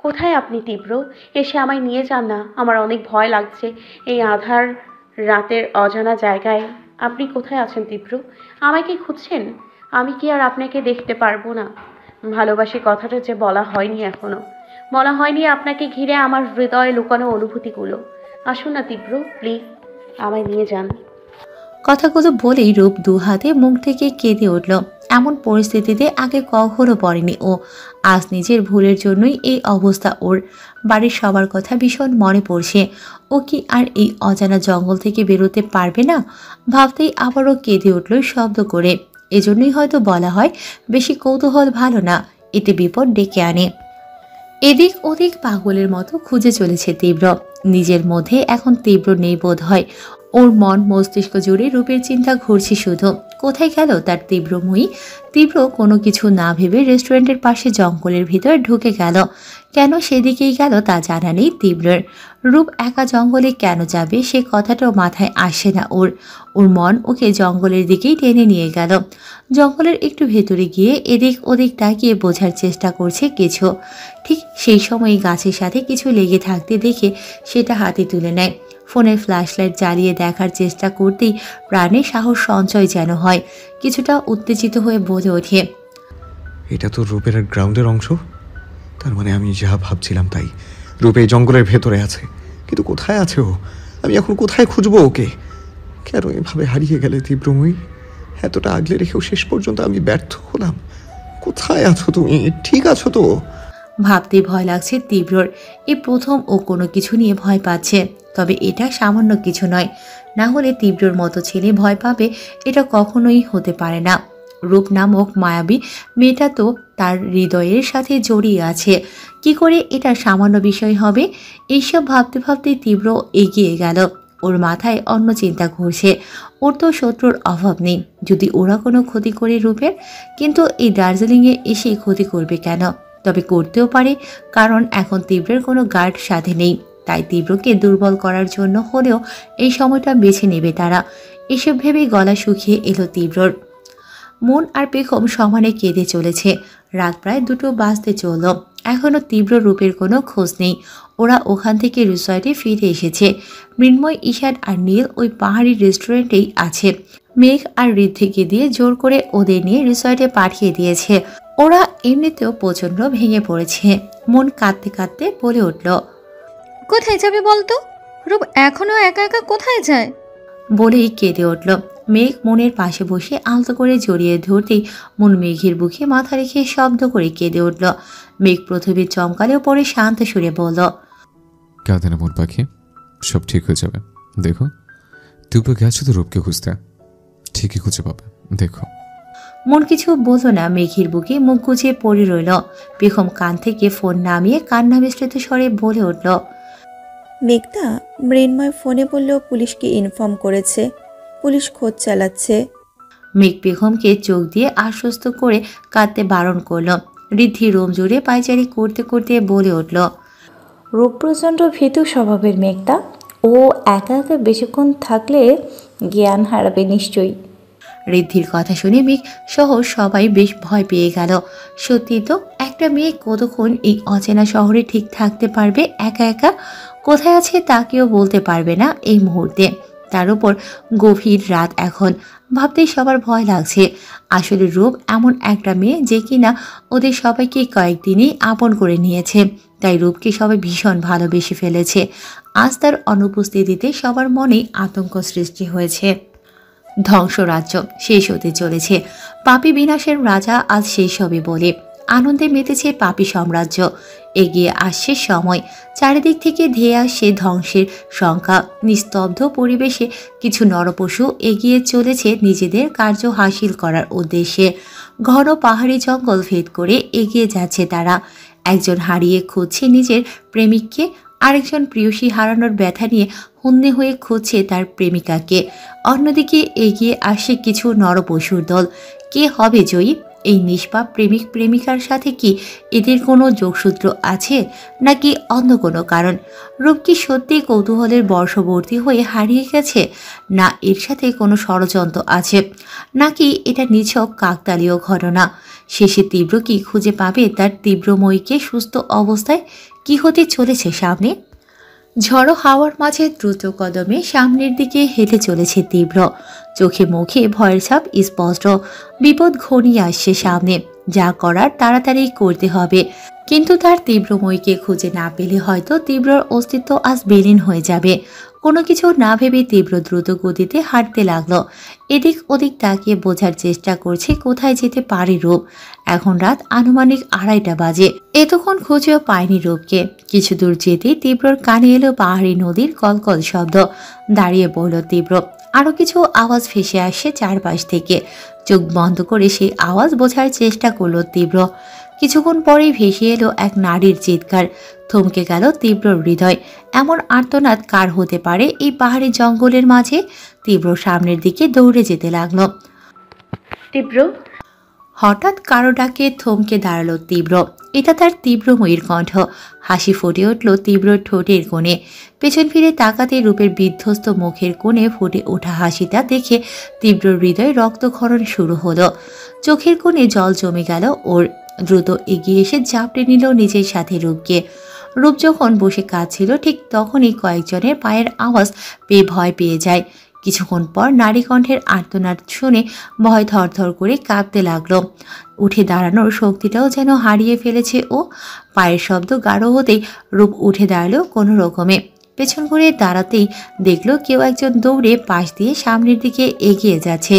কোথায় আপনি তীব্র? এসে আমায় নিয়ে যান না, আমার অনেক ভয় লাগছে এই আঁধার রাতের অজানা জায়গায়। আপনি কোথায় আছেন তীব্র? আমায় কি খুঁজছেন? আমি কি আর আপনাকে দেখতে পারবো না? ভালোবাসি কথাটা যে বলা হয়নি এখনো, বলা হয়নি আপনাকে ঘিরে আমার হৃদয়ে লুকানো অনুভূতিগুলো। আসুন না তীব্র, প্লিজ আমায় নিয়ে যান। কথাগুলো বলেই রূপ দু হাতে মুখ থেকে কেঁদে উঠল। এমন পরিস্থিতিতে আগে কখনো পড়েনি ও। আজ নিজের ভুলের জন্যই এই অবস্থা ওর। বাড়ির সবার কথা ভীষণ মনে পড়ছে। ও কি আর এই অজানা জঙ্গল থেকে বেরোতে পারবে না? ভাবতেই আবারও কেঁদে উঠল শব্দ করে। এজন্যই হয়তো বলা হয় বেশি কৌতূহল ভালো না, এতে বিপদ ডেকে আনে। এদিক ওদিক পাগলের মতো খুঁজে চলেছে তীব্র। নিজের মধ্যে এখন তীব্র নেই বোধ হয়। ওর মন মস্তিষ্ক জুড়ে রূপের চিন্তা ঘুরছে শুধু। কোথায় গেল তার তীব্রময়ী? তীব্র কোনো কিছু না ভেবে রেস্টুরেন্টের পাশে জঙ্গলের ভিতর ঢুকে গেল। কেন সেদিকেই গেল তা জানা নেই তীব্রের। রূপ একা জঙ্গলে কেন যাবে সে কথাটাও মাথায় আসে না ওর। ওর মন ওকে জঙ্গলের দিকেই টেনে নিয়ে গেল। জঙ্গলের একটু ভেতরে গিয়ে এদিক ওদিক তাকিয়ে বোঝার চেষ্টা করছে কিছু। ঠিক সেই সময় গাছের সাথে কিছু লেগে থাকতে দেখে সেটা হাতে তুলে নেয়। ফোনের ফ্ল্যাশলাইট জ্বালিয়ে দেখার চেষ্টা করতেই প্রাণে সাহস সঞ্চয় যেন হয়। কিছুটা উত্তেজিত হয়ে বলে ওঠে, এটা তো রূপের গ্রাউন্ডের অংশ। তার মানে আমি যা ভাবছিলাম তাই, রূপ এই জঙ্গলের ভেতরে আছে। কিন্তু কোথায় আছে ও? আমি এখন কোথায় খুঁজবো ওকে? কেন এভাবে হারিয়ে গেলে তীব্রময়ী? এতটা আগলে রেখেও শেষ পর্যন্ত আমি ব্যর্থ হলাম। কোথায় আছো তুমি? ঠিক আছো তো? ভাবতে ভয় লাগছে তীব্রর। এই প্রথম ও কোনো কিছু নিয়ে ভয় পাচ্ছে। তবে এটা সামান্য কিছু নয়। না হলে তীব্রর মতো ছেলে ভয় পাবে এটা কখনোই হতে পারে না। রূপ নামক মায়াবী মেয়েটা তো তার হৃদয়ের সাথে জড়িয়ে আছে। কি করে এটা সামান্য বিষয় হবে? এইসব ভাবতে ভাবতে তীব্র এগিয়ে গেল। ওর মাথায় অন্য চিন্তা ঘুরছে। ওর তো শত্রুর অভাব নেই। যদি ওরা কোনো ক্ষতি করে রূপের, কিন্তু এই দার্জিলিংয়ে এসে ক্ষতি করবে কেন? তবে করতেও পারে, কারণ এখন তীব্রের কোনো গার্ড সাথে নেই। তাই তীব্রকে দুর্বল করার জন্য হলেও এই সময়টা বেছে নেবে তারা। এসব ভেবেই গলা শুকিয়ে এলো তীব্রর। মন আর পেখম সমানে কেঁদে চলেছে। রাত প্রায় 2টো বাজতে চলল। এখনো তীব্র রূপের কোনো খোঁজ নেই। ওরা ওখান থেকে রিসর্টে ফিরে এসেছে। মৃন্ময়, ঈশান আর নীল ওই পাহাড়ি রেস্টুরেন্টেই আছে। মেঘ আর ঋদ্ধিকে দিয়ে জোর করে ওদের নিয়ে রিসর্টে পাঠিয়ে দিয়েছে। ওরা এমনিতেও প্রচন্ড ভেঙে পড়েছে। মন কাঁদতে কাঁদতে বলে উঠল, কোথায় যাবে বলতো? রূপ এখনো একা একা কোথায় যায়? বলেই কেঁদে উঠল। মেঘ মনের পাশে বসে আলতো করে জড়িয়ে ধরতেই মন মেঘের বুকে মাথা রেখে শব্দ করে কেঁদে উঠল। মেঘ প্রথমে চমকালেও পরে শান্ত সুরে বলল, কাঁদে না মন পাখি, সব ঠিক হয়ে যাবে। দেখো, তুই গেছো তো রূপকে খুঁজতে, ঠিকই খুঁজে পাবে, দেখো। মন কিছু বলল না। মেঘের বুকে মুখ গুছিয়ে পড়ে রইল। পেখম কান থেকে ফোন নামিয়ে কান্না মিশ্রিত স্বরে বলে উঠল, মেঘদা, মৃন্ময় ফোনে বললেও পুলিশকে ইনফর্ম করেছে, পুলিশ খোঁজ চালাচ্ছে। মেঘ বেগমকে চোখ দিয়ে আশ্বস্ত করে কাঁদতে বারণ করল। ঋদ্ধি রোম জুড়ে পায়চারি করতে করতে বলে উঠল, রূপ প্রচণ্ড ভীতু স্বভাবের মেঘদা, ও একা একা বেশিক্ষণ থাকলে জ্ঞান হারাবে নিশ্চয়ই। ঋদ্ধির কথা শুনে মেঘ সহ সবাই বেশ ভয় পেয়ে গেল। সত্যি তো, একটা মেয়ে কতক্ষণ এই অচেনা শহরে ঠিক থাকতে পারবে একা একা? কোথায় আছে তা কেউ বলতে পারবে না এই মুহূর্তে। তার উপর গভীর রাত এখন। ভাবতেই সবার ভয় লাগছে। আসলে রূপ এমন একটা মেয়ে যে কিনা ওদের সবাইকে কয়েকদিনই আপন করে নিয়েছে। তাই রূপকে সবাই ভীষণ ভালোবেসে ফেলেছে। আজ তার অনুপস্থিতিতে সবার মনেই আতঙ্ক সৃষ্টি হয়েছে। ধ্বংসরাজ্য শেষ হতে চলেছে। পাপী বিনাশের রাজা আজ শেষ হবে বলে আনন্দে মেতেছে পাপী সাম্রাজ্য। এগিয়ে আসছে সময়। চারিদিক থেকে ধেয়ে আসছে ধ্বংসের শঙ্কা। নিস্তব্ধ পরিবেশে কিছু নরপশু এগিয়ে চলেছে নিজেদের কার্য হাসিল করার উদ্দেশ্যে। ঘন পাহাড়ি জঙ্গল ভেদ করে এগিয়ে যাচ্ছে তারা। একজন হারিয়ে খুঁজছে নিজের প্রেমিককে, আরেকজন প্রিয়সী হারানোর ব্যথা নিয়ে হন্যে হয়ে খুঁজছে তার প্রেমিকাকে। অন্যদিকে এগিয়ে আসে কিছু নরপশুর দল। কে হবে জয়ী? এই নিষ্পাপ প্রেমিক প্রেমিকার সাথে কি এদের কোনো যোগসূত্র আছে, নাকি অন্য কোনো কারণ? রূপ কি সত্যি কৌতূহলের বর্ষবর্তী হয়ে হারিয়ে গেছে, না এর সাথে কোনো ষড়যন্ত্র আছে, নাকি এটা নিছক কাকতালীয় ঘটনা? শেষে তীব্র কি খুঁজে পাবে তার তীব্রময়ীকে? সুস্থ অবস্থায় কি হতে চলেছে সামনে? ঝড়ো হাওয়ার মাঝে দ্রুত কদমে সামনের দিকে হেঁটে চলেছে তীব্র। চোখে মুখে ভয়ের ছাপ স্পষ্ট। বিপদ ঘনিয়ে আসছে সামনে, যা করার তাড়াতাড়ি করতে হবে। কিন্তু তার তীব্রময়ীকে খুঁজে না পেলে হয়তো তীব্রর অস্তিত্ব আজ বিলীন হয়ে যাবে। কোনো কিছু না ভেবে তীব্র দ্রুত গতিতে হাঁটতে লাগলো। এদিক ওদিক তাকিয়ে বোঝার চেষ্টা করছে কোথায় যেতে পারে রূপ। এখন রাত আনুমানিক 2:30 বাজে। এতক্ষণ খুঁজেও পায়নি রূপকে। কিছু দূর যেতেই তীব্রর কানে এলো পাহাড়ি নদীর কলকল শব্দ। দাঁড়িয়ে পড়ল তীব্র। আরো কিছু আওয়াজ ভেসে আসছে চারপাশ থেকে। চোখ বন্ধ করে সেই আওয়াজ বোঝার চেষ্টা করলো তীব্র। কিছুক্ষণ পরেই ভেসে এলো এক নারীর চিৎকার। থমকে গেল তীব্রর হৃদয়। এমন আর্তনাদ কার হতে পারে এই পাহাড়ি জঙ্গলের মাঝে? তীব্র সামনের দিকে দৌড়ে যেতে লাগলো। তীব্র, হঠাৎ কারো ডাকে থমকে দাঁড়ালো তীব্র। এটা তার তীব্রময়ীর কণ্ঠ। হাসি ফুটে উঠল তীব্রর ঠোঁটের কোণে। পেছন ফিরে তাকাতে রূপের বিধ্বস্ত মুখের কোণে ফুটে ওঠা হাসিটা দেখে তীব্রর হৃদয় রক্তক্ষরণ শুরু হলো। চোখের কোণে জল জমে গেল ওর। দ্রুত এগিয়ে এসে ঝাপটে নিল নিজের সাথে রূপকে। রূপ যখন বসে কাঁদছিল ঠিক তখনই কয়েকজনের পায়ের আওয়াজ পেয়ে ভয় পেয়ে যায়। কিছুক্ষণ পর নারী কণ্ঠের আর্তনাদ শুনে ভয় থরথর করে কাঁপতে লাগলো। উঠে দাঁড়ানোর শক্তিটাও যেন হারিয়ে ফেলেছে ও। পায়ের শব্দ গাঢ় হতেই রূপ উঠে দাঁড়ালো কোনো রকমে। পেছন ঘুরে দাঁড়াতেই দেখলো কেউ একজন দৌড়ে পাশ দিয়ে সামনের দিকে এগিয়ে যাচ্ছে।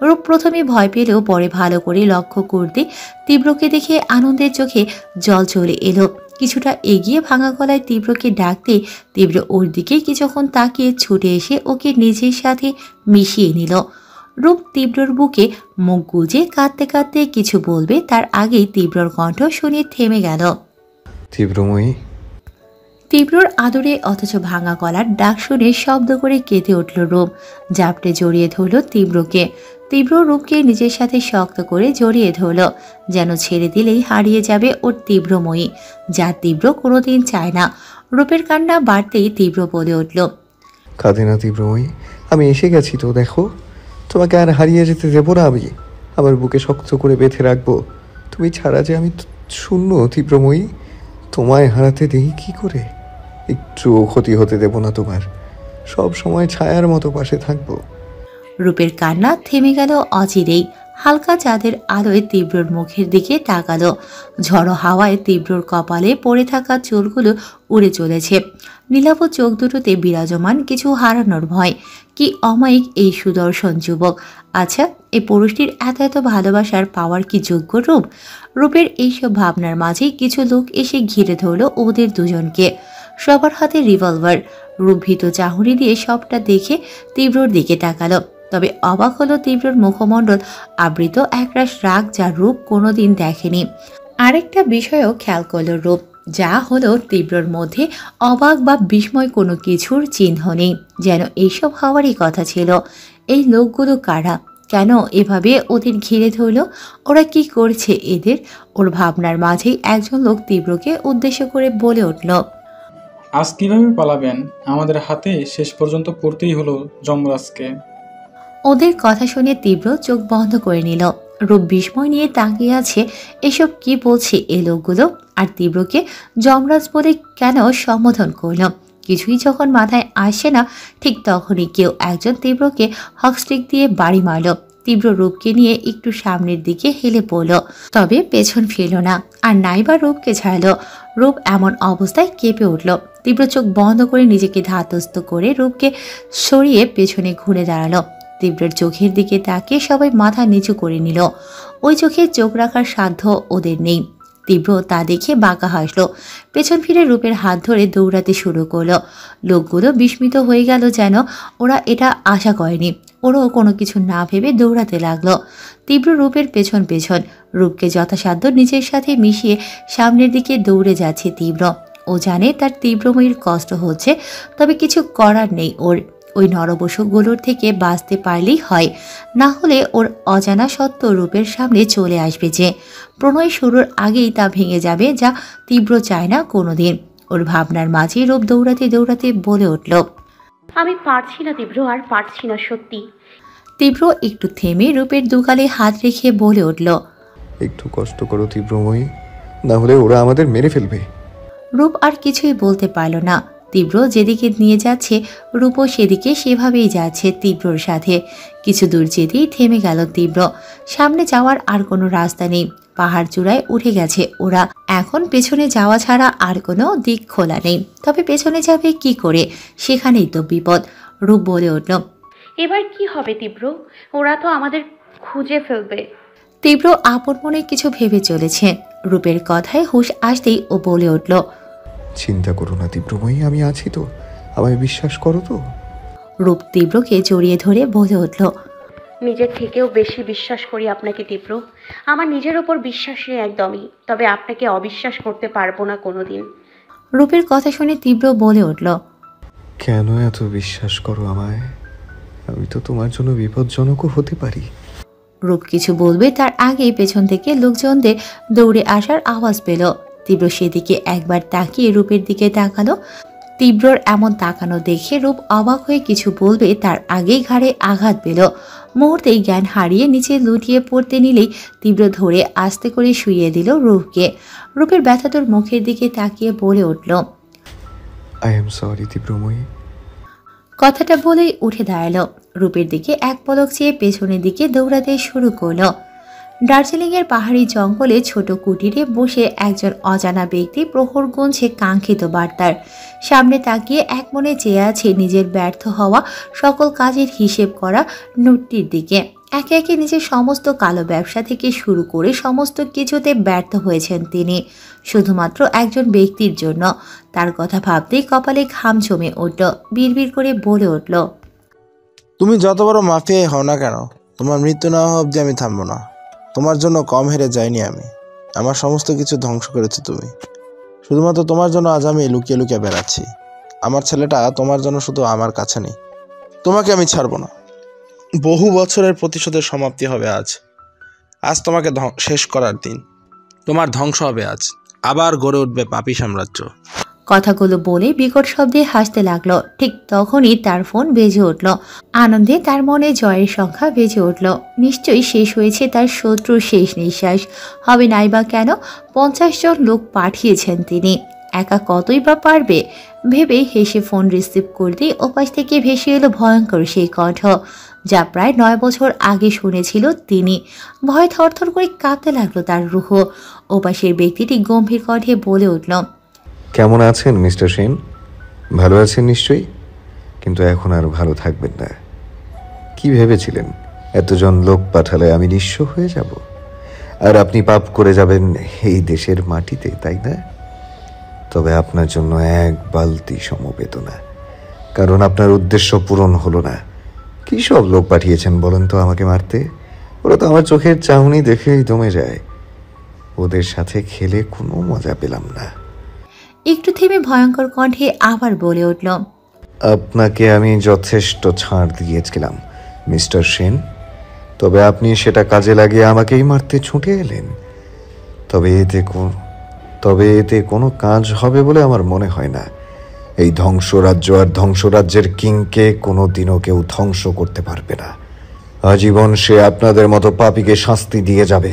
রূপ প্রথমে ভয় পেলেও পরে ভালো করে লক্ষ্য করতে তীব্রকে দেখে আনন্দের চোখে জল চলে এলো। কিছুটা এগিয়ে ভাঙা গলায় তীব্রকে ডাকতে তীব্র ওর দিকে কিছুক্ষণ তাকিয়ে ছুটে এসে ওকে নিজের সাথে মিশিয়ে নিল। রূপ তীব্রর বুকে মুখ গুজে কাঁদতে কাঁদতে কিছু বলবে তার আগেই তীব্রর কণ্ঠ শুনে থেমে গেল। তীব্রময়ী। তীব্রর আদরে অথচ ভাঙা গলার ডাক শুনে শব্দ করে কেঁদে উঠল রূপ। জাপটে জড়িয়ে ধরল তীব্রকে। তীব্র রূপকে নিজের সাথে শক্ত করে জড়িয়ে ধরল, যেন ছেড়ে দিলেই হারিয়ে যাবে ওর তীব্রময়ী, যা তীব্র কোনোদিন চায় না। রূপের কান্না বাড়তেই তীব্র বলে উঠল, কাঁদে না তীব্রময়ী, আমি এসে গেছি তো, দেখো তোমাকে আর হারিয়ে যেতে দেবো না। আমি আমার বুকে শক্ত করে বেঁধে রাখবো। তুমি ছাড়া যে আমি শূন্য তীব্রময়ী, তোমায় হারাতে দেই কি করে? একটুও ক্ষতি হতে দেব না তোমার, সব সময় ছায়ার মতো পাশে থাকবো। রূপের কান্না থেমে গেল অচিরেই। হালকা চাঁদের আলোয় তীব্রর মুখের দিকে তাকালো। ঝড়ো হাওয়ায় তীব্রর কপালে পড়ে থাকা চুলগুলো উড়ে চলেছে। নীলাভ চোখ দুটোতে বিরাজমান কিছু হারানোর ভয়। কি অমায়িক এই সুদর্শন যুবক! আচ্ছা, এই পুরুষটির এত এত ভালোবাসার পাওয়ার কি যোগ্য রূপ? রূপের এইসব ভাবনার মাঝেই কিছু লোক এসে ঘিরে ধরল ওদের দুজনকে। সবার হাতে রিভলভার। রূপ ভীত চাহনি দিয়ে সবটা দেখে তীব্রর দিকে তাকালো। তবে অবাক হলো তীব্রর মুখমণ্ডল আবৃত একরাশ রাগ, যা রূপ কোনোদিন দেখেনি। আরেকটা বিষয়ও খেয়াল করল রূপ, যা হলো তীব্রর মধ্যে অবাক বা বিস্ময় কোনো কিছুর চিহ্ন নেই, যেন এইসব হওয়ারই কথা ছিল। এই লোকগুলো কারা? কেন এভাবে ওদের ঘিরে ধরল? ওরা কি করছে এদের? ওর ভাবনার মাঝেই একজন লোক তীব্রকে উদ্দেশ্য করে বলে উঠল, আজ কিভাবে পালাবেন? আমাদের হাতে শেষ পর্যন্ত পড়তেই হলো যমরাজকে। ওদের কথা শুনে তীব্র চোখ বন্ধ করে নিল। রূপ বিস্ময় নিয়ে তাকিয়ে আছে। এসব কি বলছে এই লোকগুলো? আর তীব্রকে যমরাজ বলে কেন সম্বোধন করল? কিছুই যখন মাথায় আসে না, ঠিক তখনই কেউ একজন তীব্রকে হকস্টিক দিয়ে বাড়ি মারল। তীব্র রূপকে নিয়ে একটু সামনের দিকে হেলে পড়ল, তবে পেছন ফিরল না, আর নাইবা রূপকে ছাড়ল। রূপ এমন অবস্থায় কেঁপে উঠল। তীব্র চোখ বন্ধ করে নিজেকে ধাতস্থ করে রূপকে সরিয়ে পেছনে ঘুরে দাঁড়ালো। তীব্রের চোখের দিকে তাকিয়ে সবাই মাথা নিচু করে নিল। ওই চোখে চোখ রাখার সাধ্য ওদের নেই। তীব্র তা দেখে বাঁকা হাসলো। পেছন ফিরে রূপের হাত ধরে দৌড়াতে শুরু করলো। লোকগুলো বিস্মিত হয়ে গেল, যেন ওরা এটা আশা করেনি। ওরাও কোনো কিছু না ভেবে দৌড়াতে লাগলো। তীব্র রূপের পেছন পেছন। রূপকে যথাসাধ্য নিজের সাথে মিশিয়ে সামনের দিকে দৌড়ে যাচ্ছে তীব্র। ও জানে তার তীব্রময়ীর কষ্ট হচ্ছে, তবে কিছু করার নেই ওর। ওই নরবশুগুলোর থেকে বাঁচতে পারলেই হয়, না হলে ওর অজানা সত্য রূপের সামনে চলে আসবে যে প্রণয় শুরুর আগেই তা ভেঙে যাবে, যা তীব্র চায় না কোনোদিন। ওর ভাবনার মাঝে রূপ দৌড়াতে দৌড়াতে বলে উঠল। আমি পারছি না তীব্র, আর পারছি না সত্যি। তীব্র একটু থেমে রূপের দুগালে হাত রেখে বলে উঠল। একটু কষ্ট করো তীব্রময়ী, না হলে ওরা আমাদের মেরে ফেলবে। রূপ আর কিছুই বলতে পারল না। তীব্র যেদিকে নিয়ে যাচ্ছে রূপও সেদিকে সেভাবেই যাচ্ছে তীব্রর সাথে। কিছু দূর যেতেই থেমে গেল তীব্র। সামনে যাওয়ার আর কোনো রাস্তা নেই, পাহাড় চূড়ায় উঠে গেছে ওরা। এখন পেছনে যাওয়া ছাড়া আর কোনো দিক খোলা নেই। তবে পেছনে যাবে কি করে, সেখানেই তো বিপদ। রূপ বলে উঠল। এবার কি হবে তীব্র? ওরা তো আমাদের খুঁজে ফেলবে। তীব্র আপন মনে কিছু ভেবে চলেছে। রূপের কথায় হুঁশ আসতেই ও বলে উঠল। চিন্তা করো না তীব্রময়ী, আমি আছি তো, আমায় বিশ্বাস করো তো। রূপ তীব্রকে জড়িয়ে ধরে বলে উঠল। নিজের থেকেও বেশি বিশ্বাস করি আপনাকে তীব্র। আমার নিজের ওপর বিশ্বাস নেই একদমই, তবে আপনাকে অবিশ্বাস করতে পারবো না কোনোদিন। রূপের কথা শুনে তীব্র বলে উঠল। কেন এত বিশ্বাস করো আমায়? আমি তো তোমার জন্য বিপজ্জনকও হতে পারি। রূপ কিছু বলবে তার আগেই পেছন থেকে লোকজনদের দৌড়ে আসার আওয়াজ পেল। তীব্র সেদিকে একবার তাকিয়ে রূপের দিকে তাকালো। তীব্রর এমন তাকানো দেখে রূপ অবাক হয়ে কিছু বলবে তার আগেই ঘাড়ে আঘাত পেল। মুহূর্তেই জ্ঞান হারিয়ে নিচে লুটিয়ে পড়তে নিলেই তীব্র ধরে আস্তে করে শুইয়ে দিল রূপকে। রূপের ব্যথাতুর মুখের দিকে তাকিয়ে বলে উঠল। I am sorry Tibramoyee. কথাটা বলেই উঠে দাঁড়ালো। রূপের দিকে এক পলক চেয়ে পেছনের দিকে দৌড়াতে শুরু করলো। দার্জিলিংয়ের পাহাড়ি জঙ্গলে ছোট কুটিরে বসে একজন অজানা ব্যক্তি প্রহর গুনছে কাঙ্ক্ষিত বার্তার। সামনে তাকিয়ে এক মনে চেয়ে আছে নিজের ব্যর্থ হওয়া সকল কাজের হিসেব করা নোটটির দিকে। একে একে নিজের সমস্ত কালো ব্যবসা থেকে শুরু করে সমস্ত কিছুতে ব্যর্থ হয়েছেন তিনি, শুধুমাত্র একজন ব্যক্তির জন্য। তার কথা ভাবতেই কপালে ঘাম জমে উঠল। বিড়বিড় করে বলে উঠল। তুমি যত বড় মাফিয়াই হও না কেন, তোমার মৃত্যু না হওয়া অবধি আমি থামবো না। তোমার জন্য কম হেরে যাইনি আমি। আমার সমস্ত কিছু ধ্বংস করেছো তুমি। শুধুমাত্র তোমার জন্য আজ আমি লুকিয়ে লুকিয়ে বেড়াচ্ছি। আমার ছেলেটা তোমার জন্য শুধু আমার কাছে নেই। তোমাকে আমি ছাড়বো না। বহু বছরের প্রতিশোধের সমাপ্তি হবে আজ। আজ তোমাকে শেষ করার দিন। তোমার ধ্বংস হবে আজ। আবার গড়ে উঠবে পাপী সাম্রাজ্য। কথাগুলো বলে বিকট শব্দে হাসতে লাগলো। ঠিক তখনই তার ফোন বেজে উঠল। আনন্দে তার মনে জয়ের সংখ্যা বেজে উঠল। নিশ্চয়ই শেষ হয়েছে তার শত্রুর শেষ নিঃশ্বাস। হবে নাই বা কেন, 50 জন লোক পাঠিয়েছেন তিনি, একা কতই বা পারবে ভেবেই হেসে ফোন রিসিভ করতেই ওপাশ থেকে ভেসে এলো ভয়ঙ্কর সেই কণ্ঠ, যা প্রায় 9 বছর আগে শুনেছিল তিনি। ভয় থরথর করে কাঁপতে লাগলো তার রুহ। ওপাশের ব্যক্তিটি গম্ভীর কণ্ঠে বলে উঠল। কেমন আছেন মিস্টার সেন? ভালো আছেন নিশ্চয়ই, কিন্তু এখন আর ভালো থাকবেন না। কি ভেবেছিলেন এতজন লোক পাঠালে আমি নিঃস্ব হয়ে যাব, আর আপনি পাপ করে যাবেন এই দেশের মাটিতে, তাই না? তবে আপনার জন্য এক বালতি সমবেদনা, কারণ আপনার উদ্দেশ্য পূরণ হলো না। কি সব লোক পাঠিয়েছেন বলেন তো আমাকে মারতে? ওরা তো আমার চোখের চাহনি দেখেই দমে যায়। ওদের সাথে খেলে কোনো মজা পেলাম না। একটু থেমে ভয়ঙ্কর কণ্ঠে আবার বলে উঠল। আপনাকে আমি যথেষ্ট ছাড় দিয়েছিলাম মিস্টার সেন, তবে আপনি সেটা কাজে লাগিয়ে আমাকেই মারতে ছুটে এলেন। তবে এতে কোনো কাজ হবে বলে আমার মনে হয় না। এই ধ্বংসরাজ্য আর ধ্বংসরাজ্যের কিংকে কোনো দিনও কেউ ধ্বংস করতে পারবে না। আজীবন সে আপনাদের মতো পাপীকে শাস্তি দিয়ে যাবে।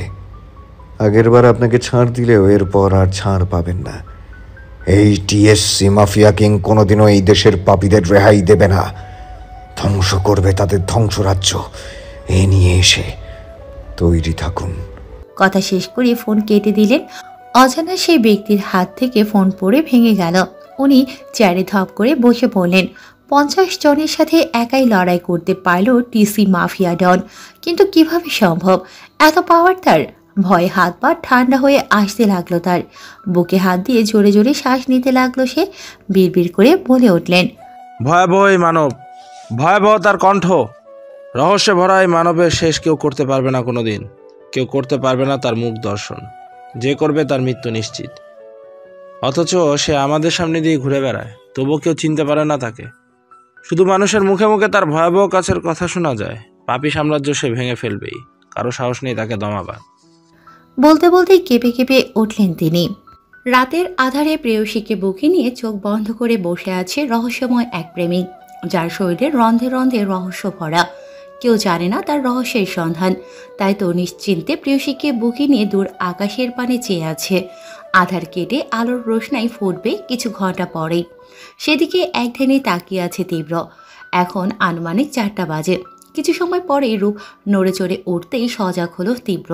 আগেরবার আপনাকে ছাড় দিলেও এরপর আর ছাড় পাবেন না। এই টিএসসি মাফিয়া কিং কোনোদিনও এই দেশের পাপীদের রেহাই দেবে না, ধ্বংস করবে তাদের ধ্বংসরাজ্য। এ নিয়ে এসে তৈরি থাকুন। কথা শেষ করে ফোন কেটে দিলেন। অজানা সেই ব্যক্তির হাত থেকে ফোন পড়ে ভেঙে গেল। উনি চেয়ারে ধপ করে বসে পড়লেন। 50 জনের সাথে একাই লড়াই করতে পারল টিসি মাফিয়া ডন, কিন্তু কিভাবে সম্ভব? এত পাওয়ার তার। ভয়ে হাত পা ঠান্ডা হয়ে আসতে লাগলো তার। বুকে হাত দিয়ে জোরে জোরে শ্বাস নিতে লাগলো সে। বিড়বিড় করে বলে উঠলেন। ভয়াবহ এই মানব, ভয়াবহ তার কণ্ঠ। রহস্যে ভরা এই মানবের শেষ কেউ করতে পারবে না কোনোদিন। কেউ করতে পারবে না তার মুখ দর্শন। যে করবে তার মৃত্যু নিশ্চিত। অথচ সে আমাদের সামনে দিয়ে ঘুরে বেড়ায়, তবুও কেউ চিনতে পারে না তাকে। শুধু মানুষের মুখে মুখে তার ভয়াবহ কাছের কথা শোনা যায়। পাপী সাম্রাজ্য সে ভেঙে ফেলবেই, কারো সাহস নেই তাকে দমাবার। বলতে বলতেই কেঁপে কেঁপে উঠলেন তিনি। রাতের আধারে প্রেয়সীকে বুকে নিয়ে চোখ বন্ধ করে বসে আছে রহস্যময় এক প্রেমিক, যার শরীরে রন্ধে রন্ধে রহস্য ভরা। কেউ জানে না তার রহস্যের সন্ধান। তাই তো নিশ্চিন্তে প্রেয়সীকে বুকে নিয়ে দূর আকাশের পানে চেয়ে আছে। আধার কেটে আলোর রোশনাই ফুটবে কিছু ঘন্টা পরেই। সেদিকে একধ্যানে তাকিয়ে আছে তীব্র। এখন আনুমানিক 4টা বাজে। কিছু সময় পরেই রূপ নড়ে চড়ে উঠতেই সজাগ হলো তীব্র।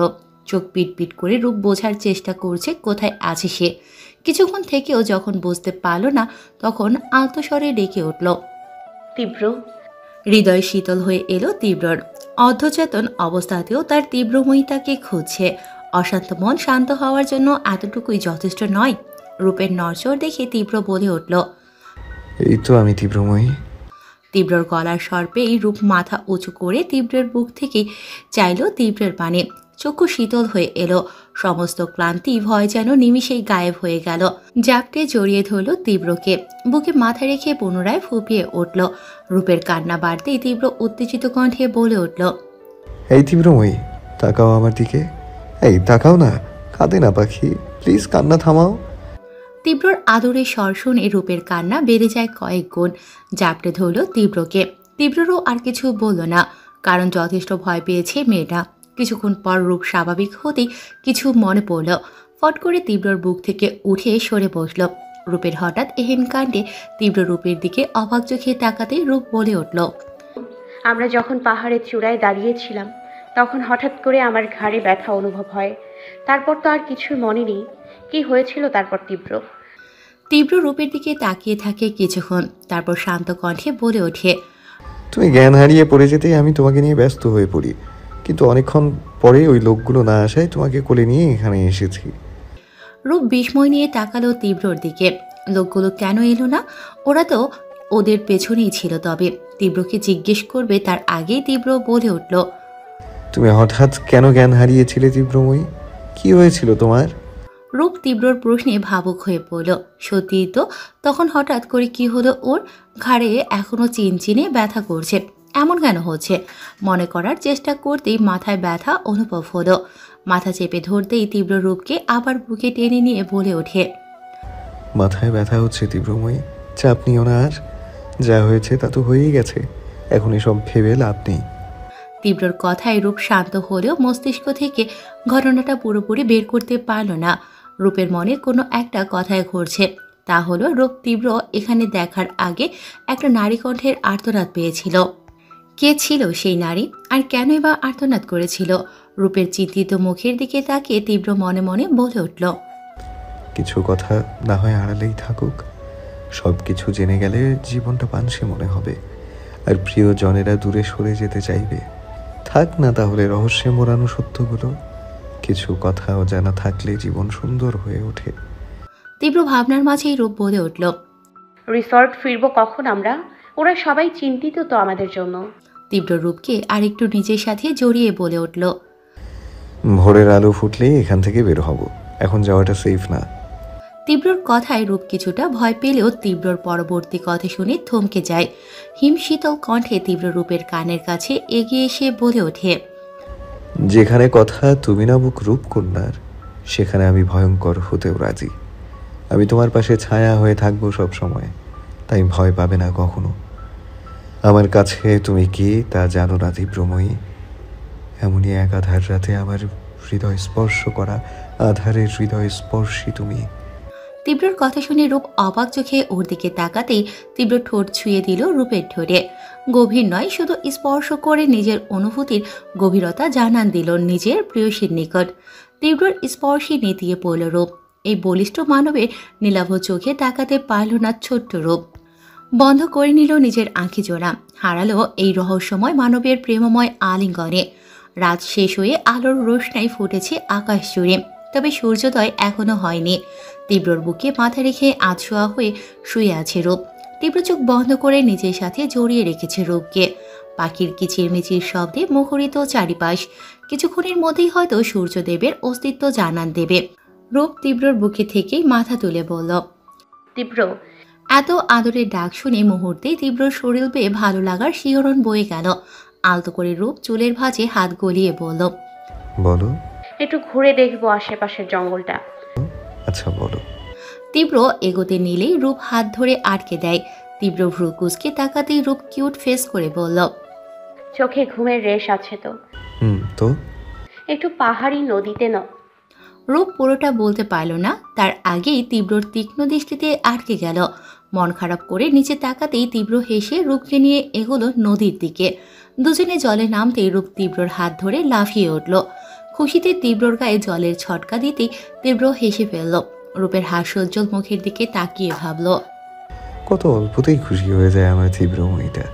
চোখ পিটপিট করে রূপ বোঝার চেষ্টা করছে কোথায় আছে সে। কিছুক্ষণ থেকেও যখন বুঝতে পারল না, তখন আলতস্বরে ডেকে উঠল, তীব্র। হৃদয় শীতল হয়ে এলো তীব্রর। অর্ধচেতন অবস্থাতেও তার তীব্রময়ী তাকে খুঁজছে। অশান্ত মন শান্ত হওয়ার জন্য এতটুকুই যথেষ্ট নয়। রূপের নড়চড় দেখে তীব্র বলে উঠল, এই তো আমি তীব্রময়ী। তীব্রর গলার স্বর পেয়েই রূপ মাথা উঁচু করে তীব্রের বুক থেকে চাইল তীব্রের পানে। চক্ষু শীতল হয়ে এলো। সমস্ত ক্লান্তি ভয় যেন নিমিষেই গায়েব হয়ে গেল। জাপটে জড়িয়ে ধরল তীব্রকে। বুকে মাথা রেখে পুনরায় ফুঁপিয়ে উঠল। রূপের কান্না বাড়তেই তীব্র উত্তেজিত কণ্ঠে বলে উঠল, এই তীব্রময়ী, তাকাও আমার দিকে। এই তাকাও না, কাঁদে না পাখি, প্লিজ কান্না থামাও। তীব্রর আদরের স্বর শুনে রূপের কান্না বেড়ে যায় কয়েক গুণ। জাপটে ধরল তীব্রকে। তীব্ররও আর কিছু বলল না, কারণ যথেষ্ট ভয় পেয়েছে মেয়েটা। কিছুক্ষণ পর রূপ স্বাভাবিক হতেই কিছু মনে পড়ল। ফট করে তীব্রর বুক থেকে উঠে সরে বসল। রূপের হঠাৎ এহেন কাণ্ডে তীব্র রূপের দিকে অবাক চোখে তাকাতেই রূপ বলে উঠল, আমরা যখন পাহাড়ের চূড়ায় দাঁড়িয়েছিলাম, তখন হঠাৎ করে আমার ঘাড়ে ব্যথা অনুভব হয়। তারপর তো আর কিছুই মনে নেই। কি হয়েছিল তারপর তীব্র? তীব্র রূপের দিকে তাকিয়ে থাকে কিছুক্ষণ, তারপর শান্ত কণ্ঠে বলে ওঠে, তুমি জ্ঞান হারিয়ে পড়ে যেতেই আমি তোমাকে নিয়ে ব্যস্ত হয়ে পড়ি, কিন্তু অনেকক্ষণ পরে ওই লোকগুলো না আসায় তোমাকে কোলে নিয়ে এখানে এসেছি। রূপ বিস্ময় নিয়ে তাকালো তীব্রর দিকে। লোকগুলো কেন এলো না? ওরা তো ওদের পেছনেই ছিল। তবে তীব্রকে জিজ্ঞেস করবে তার আগেই তীব্র বলে উঠল, তুমি হঠাৎ কেন জ্ঞান হারিয়েছিলে তীব্রময়ী? কি হয়েছিল তোমার? রূপ তীব্রর প্রশ্নে ভাবুক হয়ে পড়ল। সত্যিই তো, তখন হঠাৎ করে কি হলো ওর? ঘাড়ে এখনো চিনচিনে ব্যথা করছে। এমন কেন হচ্ছে? মনে করার চেষ্টা করতেই মাথায় ব্যথা অনুভব হলো। মাথা চেপে ধরতেই তীব্র রূপকে আবার বুকে টেনে নিয়ে বলে ওঠে, মাথায় ব্যথা হচ্ছে তীব্রময়ী, চাপ নিও না আর। যা হয়েছে তা তো হয়েই গেছে, এখন এসব ভেবে লাভ নেই। তীব্রর কথায় রূপ শান্ত হলেও মস্তিষ্ক থেকে ঘটনাটা পুরোপুরি বের করতে পারল না। রূপের মনে কোনো একটা কথায় ঘুরছে। তা হলো রূপ তীব্র এখানে দেখার আগে একটা নারী কণ্ঠের আর্তনাদ পেয়েছিল। কে ছিল সেই নারী, আর কেনই বা আর্তনাদ করেছিল? রূপের চিন্তিত মুখের দিকে তাকিয়ে তীব্র মনে মনে বলে উঠল, কিছু কথা না হয় আড়ালেই থাকুক। সব কিছু জেনে গেলে জীবনটা পানসে মনে হবে, আর প্রিয়জনেরা দূরে সরে যেতে চাইবে। থাক না তাহলে রহস্যে মোড়ানো সত্যগুলো। কিছু কথা অজানা থাকলে জীবন সুন্দর হয়ে ওঠে। তীব্র ভাবনার মাঝেই রূপ বলে উঠল, রিসর্ট ফিরবো কখন আমরা? ওরা সবাই চিন্তিত তো আমাদের জন্য। তীব্র রূপকে আরেকটু নিজের সাথে জড়িয়ে বলে উঠল, ভোরের আলো ফুটলেই এখান থেকে বের হব, এখন যাওয়াটা সেফ না। তীব্রর কথায় রূপ কিছুটা ভয় পেলেও তীব্রর পরবর্তী কথা শুনে থমকে যায়। হিমশীতল কণ্ঠে তীব্র রূপের কানের কাছে এগিয়ে এসে বলে ওঠে, যেখানে কথা তুমি না বুক রূপকন্যার, সেখানে আমি ভয়ঙ্কর হতেও রাজি। আমি তোমার পাশে ছায়া হয়ে থাকবো সব সময়, তাই ভয় পাবে না কখনো। আমার কাছে তুমি কি তা জানো না তীব্রময়ী? এমনই এক আধার রাতে আমার হৃদয় স্পর্শ করা আধারের হৃদয় স্পর্শী তুমি। তীব্রর কথা শুনে রূপ অবাক চোখে ওর দিকে তাকাতেই তীব্র ঠোঁট ছুঁয়ে দিল রূপের ঠোঁটে। গভীর নয়, শুধু স্পর্শ করে নিজের অনুভূতির গভীরতা জানান দিল নিজের প্রিয়সীর নিকট। তীব্রর স্পর্শে নেতিয়ে পড়ল রূপ। এই বলিষ্ঠ মানবের নীলাভ চোখে তাকাতে পারল না ছোট্ট রূপ। বন্ধ করে নিল নিজের আঁখি জোড়া, হারালো এই রহস্যময় মানবের প্রেমময় আলিঙ্গনে। রাত শেষ হয়ে আলোর রোশনাই ফুটেছে আকাশ জুড়ে, তবে সূর্যোদয় এখনো হয়নি। তীব্রর বুকে মাথা রেখে আধশোয়া হয়ে শুয়ে আছে রূপ। তীব্র চোখ বন্ধ করে নিজের সাথে জড়িয়ে রেখেছে রূপকে। পাখির কিচিরমিচির শব্দে মুখরিত চারিপাশ। কিছুক্ষণের মধ্যেই হয়তো সূর্যদেবের অস্তিত্ব জানান দেবে। রূপ তীব্রর বুকে থেকেই মাথা তুলে বলল, তীব্র। এত আদরের ডাক শুনে মুহূর্তে তীব্র শরীর বেয়ে ভালো লাগার শিহরণ বয়ে গেল। আলতো করে রূপ চুলের ভাঁজে হাত গলিয়ে বলল, বলো। একটু ঘুরে দেখবো আশেপাশের জঙ্গলটা। আচ্ছা বলো। তীব্র এগোতে নিলেই রূপ হাত ধরে আটকে দেয়। তীব্র ভ্রু কুঁচকে তাকাতেই রূপ কিউট ফেস করে বলল, চোখে ঘুমের রেশ আছে তো? তো একটু পাহাড়ি নদীতে রূপ পুরোটা বলতে পারল না, তার আগেই তীব্রর তীক্ষ্ণ দৃষ্টিতে আটকে গেল। মন খারাপ করে নিচে তাকাতেই তীব্র হেসে রূপকে নিয়ে এগোলো নদীর দিকে। দুজনে জলে নামতেই রূপ তীব্রর হাত ধরে লাফিয়ে উঠল। খুশিতে তীব্রর গায়ে জলের ছটকা দিতেই তীব্র হেসে ফেলল। রূপের হাস্যোজ্জ্বল মুখের দিকে তাকিয়ে ভাবল, কত অল্পতেই খুশি হয়ে যায় আমার তীব্রময়ীটা।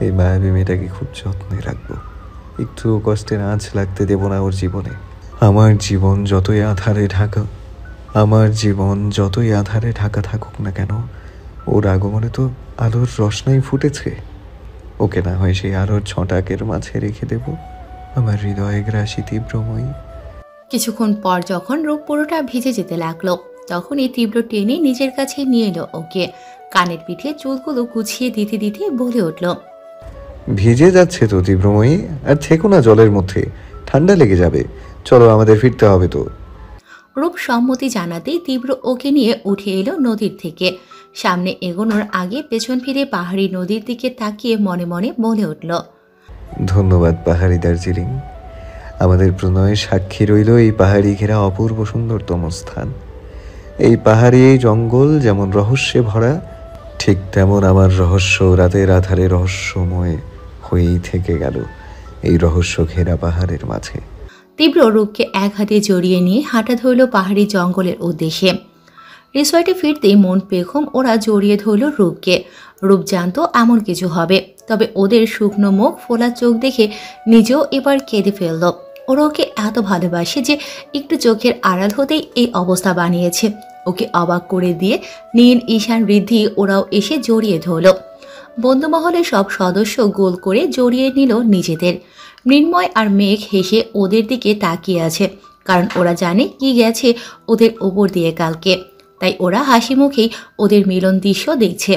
এই মায়াবী মেয়েটাকে খুব যত্নে রাখবো, একটু কষ্টের আঁচ লাগতে দেব না ওর জীবনে। আমার জীবন যতই আধারে ঢাকা থাকুক না কেন, ওর আগমনে তো আলোর রসনাই ফুটেছে। ওকে না হয় সেই আলোর ছটাকের মাঝে রেখে দেব আমার হৃদয়ে গ্রাসী তীব্রময়ী। কিছুক্ষণ পর যখন রূপ পুরোটা ভিজে যেতে লাগলো, তখনই তীব্র টেনে নিজের কাছে নিয়ে এলো ওকে। কানের পিঠে চুলগুলো গুছিয়ে দিতে দিতে বলে উঠল, ভিজে যাচ্ছে তো তীব্রময়ী, আর থেকো না জলের মধ্যে, ঠান্ডা লেগে যাবে। চলো, আমাদের ফিরতে হবে তো। রূপ সম্মতি জানাতেই তীব্র ওকে নিয়ে উঠে এলো নদীর থেকে। সামনে এগোনোর আগে পেছন ফিরে পাহাড়ি নদীর দিকে তাকিয়ে মনে মনে বলে উঠল, ধন্যবাদ পাহাড়ি দার্জিলিং। আমাদের প্রণয়ের সাক্ষী রইল এই পাহাড়ি ঘেরা অপূর্ব সুন্দরতম স্থান। এই পাহাড়ি এই জঙ্গল যেমন রহস্যে ভরা, ঠিক তেমন আমার রহস্য রাতের আধারে রহস্যময় হয়েই থেকে গেল এই রহস্য ঘেরা পাহাড়ের মাঝে। তীব্র রূপকে এক হাতে জড়িয়ে নিয়ে হাঁটা ধরল পাহাড়ি জঙ্গলের উদ্দেশ্যে। রিসর্টে ফিরতেই মন পেখম ওরা জড়িয়ে ধরল রূপকে। রূপ জানতো এমন কিছু হবে, তবে ওদের শুকনো মুখ ফোলা চোখ দেখে নিজেও এবার কেঁদে ফেলল। ওরা ওকে এত ভালোবাসে যে একটু চোখের আড়াল হতেই এই অবস্থা বানিয়েছে। ওকে অবাক করে দিয়ে নীল, ঈশান, ঋদ্ধি ওরাও এসে জড়িয়ে ধরল। বন্ধুমহলের সব সদস্য গোল করে জড়িয়ে নিল নিজেদের। মৃন্ময় আর মেঘ হেসে ওদের দিকে তাকিয়ে আছে, কারণ ওরা জানে কি গেছে ওদের ওপর দিয়ে কালকে। তাই ওরা হাসি মুখেই ওদের মিলন দৃশ্য দেখছে।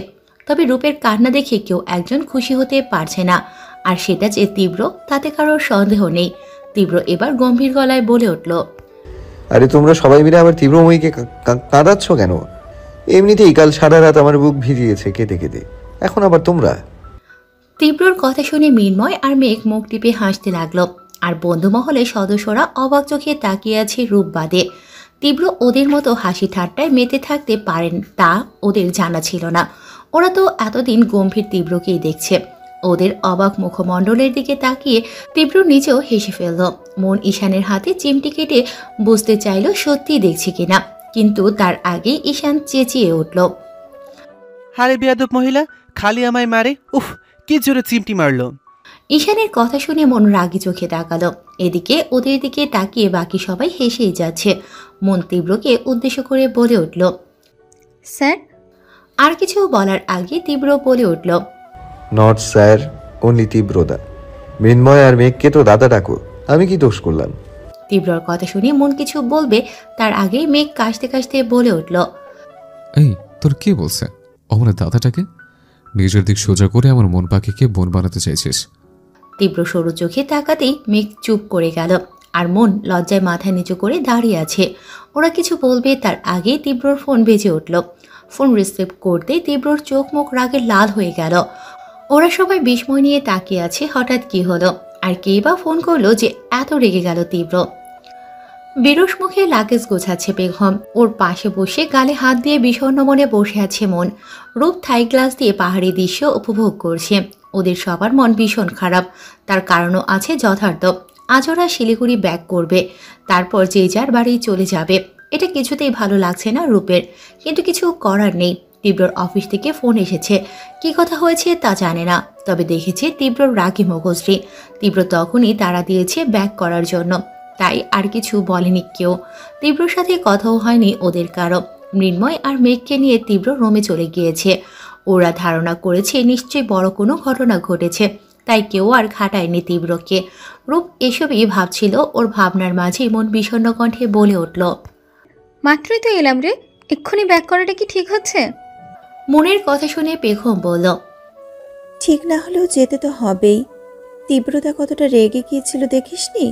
তবে রূপের কান্না দেখে কেউ একজন খুশি হতে পারছে না, আর সেটা যে তীব্র তাতে কারোর সন্দেহ নেই। তীব্র এবার গম্ভীর গলায় বলে উঠল, আরে তোমরা সবাই মিলে আবার তীব্রময়ীকে কাঁদাচ্ছ কেন? এমনিতেই কাল সারা রাত আমার বুক ভিজিয়েছে কেঁদে কেঁদে, এখন আবার তোমরা? তীব্রর কথা শুনে মৃন্ময় আর মেঘ মুখ টিপে হাসতে লাগলো, আর বন্ধুমহলের সদস্যরা অবাক চোখে তাকিয়ে আছে রূপ বাদে। তীব্র ওদের মতো হাসি ঠাট্টায় মেতে থাকতে পারেন তা ওদের জানা ছিল না। ওরা তো এতদিন গম্ভীর তীব্রকেই দেখছে। ওদের অবাক মুখমণ্ডলের দিকে তাকিয়ে তীব্র নিজেও হেসে ফেলল। মন ঈশানের হাতে চিমটি কেটে বুঝতে চাইল সত্যি দেখছে কিনা, কিন্তু তার আগেই ঈশান চেঁচিয়ে উঠল, হারে বেয়াদব মহিলা, খালি আমায় মারে, উফ কি জোরে চিমটি মারলো। ঈশানের কথা শুনে মন রাগি চোখে তাকালো। এদিকে ওদের দিকে তাকিয়ে বাকি সবাই হেসেই যাচ্ছে। মন তীব্রকে উদ্দেশ্য করে বলে উঠল, স্যার। আর কিছু বলার আগে তীব্র বলে উঠল, নট স্যার, অনলি তীব্রদা। মৃন্ময় আর মেঘকে তো দাদা ডাকো, আমি কি দোষ করলাম? তীব্রর কথা শুনে মন কিছু বলবে তার আগেই মেঘ কাশতে কাশতে বলে উঠল, এই তোর কে বলছে অমনের দাদাটাকে? নিজের দিক সোজা করে আমার মন পাখিকে বোন বানাতে চাইছিস? তীব্র সরু চোখে তাকাতেই মেঘ চুপ করে গেল, আর মন লজ্জায় মাথা নিচু করে দাঁড়িয়ে আছে। ওরা কিছু বলবে তার আগেই তীব্রর ফোন বেজে উঠল। ফোন রিসিভ করতেই তীব্রর চোখ মুখ রাগে লাল হয়ে গেল। ওরা সবাই বিস্ময় নিয়ে তাকিয়ে আছে হঠাৎ কি হলো, আর কেই বা ফোন করলো যে এত রেগে গেল তীব্র। বিরস মুখে লাগেজ গোছাচ্ছে বেগম। ওর পাশে বসে গালে হাত দিয়ে বিষণ্ণ মনে বসে আছে মন। রূপ থাই গ্লাস দিয়ে পাহাড়ি দৃশ্য উপভোগ করছে। ওদের সবার মন ভীষণ খারাপ, তার কারণও আছে যথার্থ। আজ ওরা শিলিগুড়ি ব্যাক করবে, তারপর যে যার বাড়ি চলে যাবে। এটা কিছুতেই ভালো লাগছে না রূপের, কিন্তু কিছু করার নেই। তীব্রর অফিস থেকে ফোন এসেছে, কি কথা হয়েছে তা জানে না, তবে দেখেছে তীব্রর রাগী মুখশ্রী। তীব্র তখনই তাড়া দিয়েছে ব্যাক করার জন্য, তাই আর কিছু বলেনি কেউ। তীব্রর সাথে কথাও হয়নি ওদের কারো। মৃন্ময় আর মেঘকে নিয়ে তীব্র রোমে চলে গিয়েছে। ওরা ধারণা করেছে নিশ্চয়ই বড় কোনো ঘটনা ঘটেছে, তাই কেউ আর খাটায়নি তীব্রকে। রূপ এসবই ভাবছিল, ওর ভাবনার মাঝে মন বিষণ্ণ কণ্ঠে বলে উঠল, মাত্রই তো এলাম রে, এক্ষুনি ব্যাক করাটা কি ঠিক হচ্ছে? মনের কথা শুনে পেখম বলল, ঠিক না হলেও যেতে তো হবেই। তীব্রতা কতটা রেগে গিয়েছিল দেখিসনি?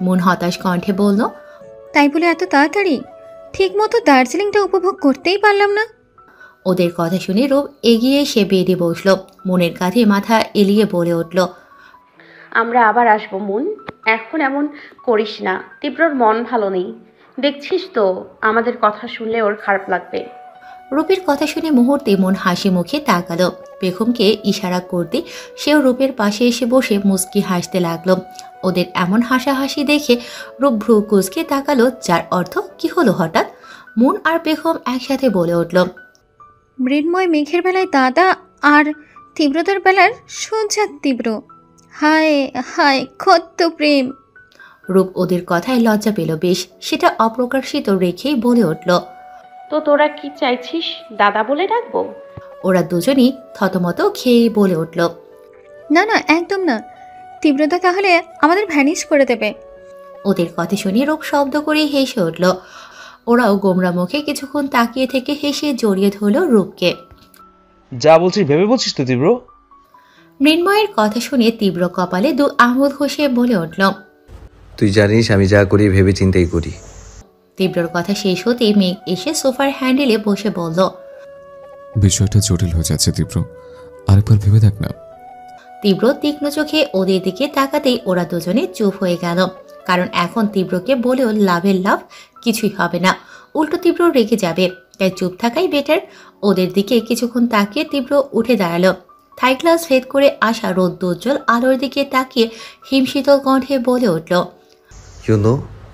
মন হতাশ কণ্ঠে বলল, তাই বলে এত তাড়াতাড়ি ঠিক মতো দার্জিলিংটা উপভোগ করতেই পারলাম না। ওদের কথা শুনে রূপ এগিয়ে এসে বেডে বসল। মনের কাঁধে মাথা এলিয়ে বলে উঠল, আমরা আবার আসবো মন, এখন এমন করিস না। তীব্রর মন ভালো নেই, দেখছিস তো, আমাদের কথা শুনলে ওর খারাপ লাগবে। রূপের কথা শুনে মুহূর্তে মন হাসি মুখে তাকালো। বেগমকে ইশারা করতে সেও রূপের পাশে এসে বসে মুচকি হাসতে লাগলো। ওদের এমন হাসাহাসি দেখে রূপ ভ্রু কুঁচকে তাকালো, যার অর্থ কি হলো হঠাৎ। মন আর বেগম একসাথে বলে উঠল, মৃন্ময় মেঘের বেলায় দাদা আর তীব্রতার বেলার সোজা তীব্র। হায় হায় কত প্রেম। রূপ ওদের কথায় লজ্জা পেল বেশ, সেটা অপ্রকাশিত রেখেই বলে উঠল, তো তোরা কি চাইছিস, দাদা বলে ডাকবো? ওরা দুজনই থতমত খেয়েই বলে উঠল, না না, একদম না। তীব্রতা তাহলে আমাদের ভ্যানিশ করে দেবে। ওদের কথা শুনে রূপ শব্দ করে হেসে উঠল। ওরাও গোমরা মুখে কিছুক্ষণ তাকিয়ে থেকে হেসে জড়িয়ে ধরল রূপকে। যা বলছিস ভেবে বলছিস তো তীব্র? মৃন্ময়ের কথা শুনে তীব্র কপালে দু আঙুল ঘষে বলে উঠল, তুই জানিস আমি যা করি ভেবে চিন্তাই করি। তীব্রর কথা শেষ হতেই মেঘ এসে সোফার হ্যান্ডেলে বসে বলল, বিষয়টা জটিল হয়ে যাচ্ছে তীব্র, আরেকবার ভেবে দেখ না। তীব্র তীক্ষ্ণ চোখে ওদের দিকে তাকাতেই ওরা দুজনে চুপ হয়ে গেল। কারণ এখন তীব্রকে বলেও লাভের লাভ কিছুই হবে না, উল্টো তীব্র রেগে যাবে। তাই চুপ থাকাই বেটার। ওদের দিকে কিছুক্ষণ তাকিয়ে তীব্র উঠে দাঁড়ালো। থাই গ্লাস ভেদ করে আসা রোদ্দোজ্জ্বল আলোর দিকে তাকিয়ে হিমশীতল কণ্ঠে বলে উঠল,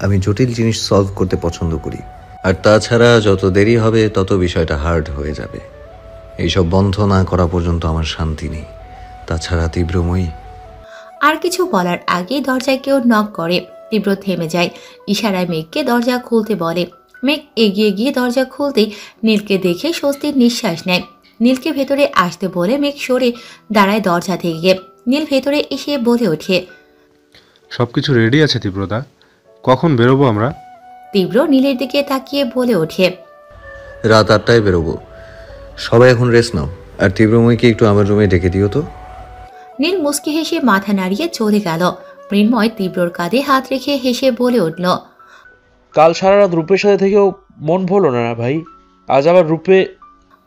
আমি জটিল জিনিস সলভ করতে পছন্দ করি, আর তাছাড়া যত দেরি হবে তত বিষয়টা হার্ড হয়ে যাবে। এইসব বন্ধ না করা পর্যন্ত আমার শান্তি নেই। তাছাড়া তীব্রময়ী। আর কিছু বলার আগে দরজায় কেউ নক করে। তীব্র থেমে যায়, ইশারায় মেঘকে দরজা খুলতে বলে। মেঘ এগিয়ে গিয়ে দরজা খুলতেই নীলকে দেখে স্বস্তির নিঃশ্বাস নেয়। নীলকে ভেতরে আসতে বলে মেঘ সরে দাঁড়ায় দরজা থেকে। নীল ভেতরে এসে বলে ওঠে, সবকিছু রেডি আছে তীব্রদা, কখন বেরোবো আমরা? তীব্র নীলের দিকে তাকিয়ে বলে ওঠে, রাত 8টায় বেরোবো। সবাই এখন রেস্ট নাও, আর তীব্রময়ীকে একটু আমার রুমে ডেকে দিও তো। নীল মুচকি হেসে মাথা নাড়িয়ে চলে গেল। মৃন্ময় তীব্রর কাঁধে হাত রেখে হেসে বলে উঠল, কাল সারা রাত রূপের সাথে থেকেও মন ভরলো না ভাই, আজ আবার রূপে।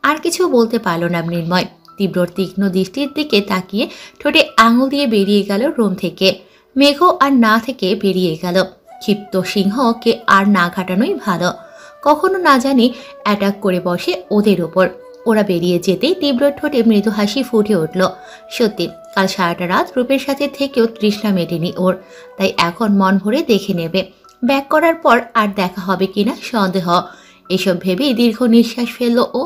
আর কিছু বলতে পারল না মৃন্ময়। তীব্রর তীক্ষ্ণ দৃষ্টির দিকে তাকিয়ে ঠোঁটে আঙুল দিয়ে বেরিয়ে গেল রুম থেকে। মেঘও আর না থেকে বেরিয়ে গেল। ক্ষিপ্ত সিংহকে আর না ঘাটানোই ভালো, কখনো না জানি অ্যাটাক করে বসে ওদের ওপর। ওরা বেরিয়ে যেতেই তীব্র ঠোঁটে মৃদু হাসি ফুটে উঠল। সত্যি কাল সারাটা রাত রূপের সাথে থেকেও তৃষ্ণা মেটেনি ওর, তাই এখন মন ভরে দেখে নেবে। ব্যাক করার পর আর দেখা হবে কিনা সন্দেহ। এসব ভেবেই দীর্ঘ নিঃশ্বাস ফেলল ও।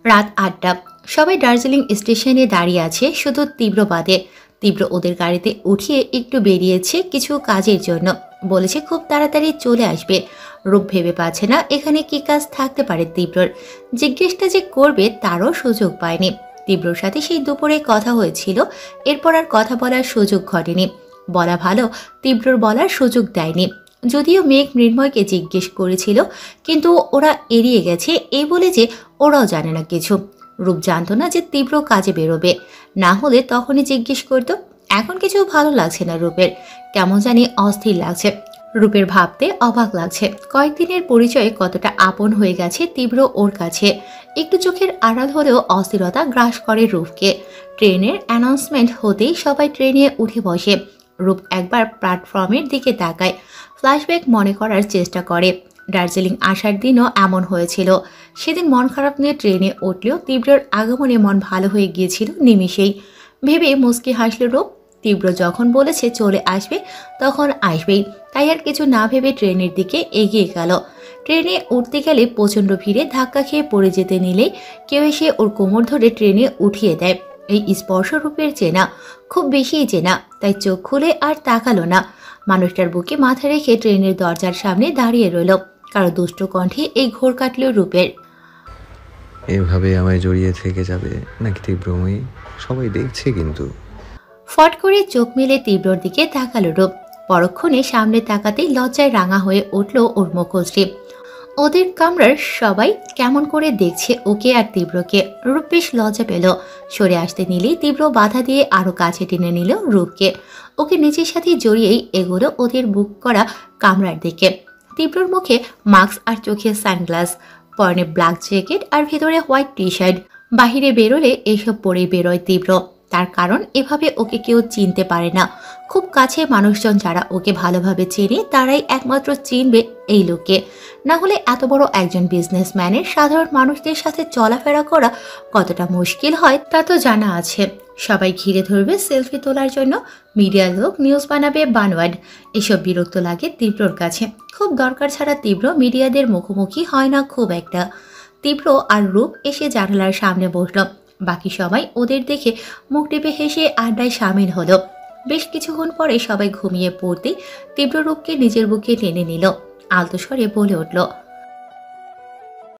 রাত 8টা। সবাই দার্জিলিং স্টেশনে দাঁড়িয়ে আছে, শুধু তীব্র বাদে। তীব্র ওদের গাড়িতে উঠিয়ে একটু বেরিয়েছে কিছু কাজের জন্য, বলেছে খুব তাড়াতাড়ি চলে আসবে। রূপ ভেবে পাচ্ছে না এখানে কি কাজ থাকতে পারে তীব্রর। জিজ্ঞেসটা যে করবে তারও সুযোগ পায়নি। তীব্রর সাথে সেই দুপুরে কথা হয়েছিল, এরপর আর কথা বলার সুযোগ ঘটেনি। বলা ভালো, তীব্রর বলার সুযোগ দেয়নি। যদিও মেঘ মৃন্ময়কে জিজ্ঞেস করেছিল, কিন্তু ওরা এড়িয়ে গেছে এই বলে যে ওরাও জানে না কিছু। রূপ জানতো না যে তীব্র কাজে বেরোবে, না হলে তখনই জিজ্ঞেস করতো। এখন কিছু ভালো লাগছে না রূপের, কেমন জানি অস্থির লাগছে। রূপের ভাবতে অবাক লাগছে কয়েকদিনের পরিচয়ে কতটা আপন হয়ে গেছে তীব্র ওর কাছে। একটু চোখের আড়াল হলেও অস্থিরতা গ্রাস করে রূপকে। ট্রেনের অ্যানাউন্সমেন্ট হতেই সবাই ট্রেনে উঠে বসে। রূপ একবার প্ল্যাটফর্মের দিকে তাকায়, ফ্ল্যাশব্যাক মনে করার চেষ্টা করে। দার্জিলিং আসার দিনও এমন হয়েছিল। সেদিন মন খারাপ নিয়ে ট্রেনে উঠলেও তীব্রর আগমনে মন ভালো হয়ে গিয়েছিল নিমিষেই। ভেবে মুচকি হাসল রূপ। তীব্র যখন বলেছে চলে আসবে তখন আসবেই, তাই আর কিছু না ভেবে ট্রেনের দিকে এগিয়ে গেল। ট্রেনে উঠতে গেলে প্রচণ্ড ভিড়ে ধাক্কা খেয়ে পড়ে যেতে নিলে কেউ এসে ওর কোমর ধরে ট্রেনে উঠিয়ে দেয়। এই স্পর্শ রূপের চেনা, খুব বেশিই চেনা, তাই চোখ খুলে আর তাকালো না। মানুষটার বুকে মাথা রেখে ট্রেনের দরজার সামনে দাঁড়িয়ে রইল। কারো দুষ্ট কণ্ঠে এই ঘোর কাটল রূপের, এভাবে আমায় জড়িয়ে থেকে যাবে নাকি তীব্রময়ী? সবাই দেখছে কিন্তু। ফট করে চোখ মেলে তীব্রর দিকে তাকালো রূপ। পরক্ষণে সামনে তাকাতেই লজ্জায় রাঙা হয়ে উঠল ওর মুখশ্রী। ওদের কামরার সবাই কেমন করে দেখছে ওকে আর তীব্রকে। রূপ বেশ লজ্জা পেল। সরে আসতে নিলেই তীব্র বাধা দিয়ে আরো কাছে টেনে নিল রূপকে। ওকে নিজের সাথে জড়িয়েই এগোলো ওদের বুক করা কামরার দিকে। তীব্রর মুখে মাস্ক আর চোখে সানগ্লাস, পরনে ব্ল্যাক জ্যাকেট আর ভেতরে হোয়াইট টি শার্ট। বাহিরে বেরোলে এসব পরে বেরোয় তীব্র। তার কারণ এভাবে ওকে কেউ চিনতে পারে না। খুব কাছে মানুষজন যারা ওকে ভালোভাবে চেনে তারাই একমাত্র চিনবে এই লোককে। না হলে এত বড় একজন বিজনেসম্যানের সাধারণ মানুষদের সাথে চলাফেরা করা কতটা মুশকিল হয় তা তো জানা আছে। সবাই ঘিরে ধরবে সেলফি তোলার জন্য, মিডিয়ার লোক নিউজ বানাবে বানোয়াট। এসব বিরক্ত লাগে তীব্রর কাছে। খুব দরকার ছাড়া তীব্র মিডিয়াদের মুখোমুখি হয় না খুব একটা। তীব্র আর রূপ এসে জানালার সামনে বসল। বাকি সবাই ওদের দেখে মুখ টিপে হেসে আড্ডায় সামিল হলো। বেশ কিছুক্ষণ পরে সবাই ঘুমিয়ে পড়তে তীব্র রূপকে নিজের বুকে টেনে নিল। আলতো স্বরে বলে উঠল,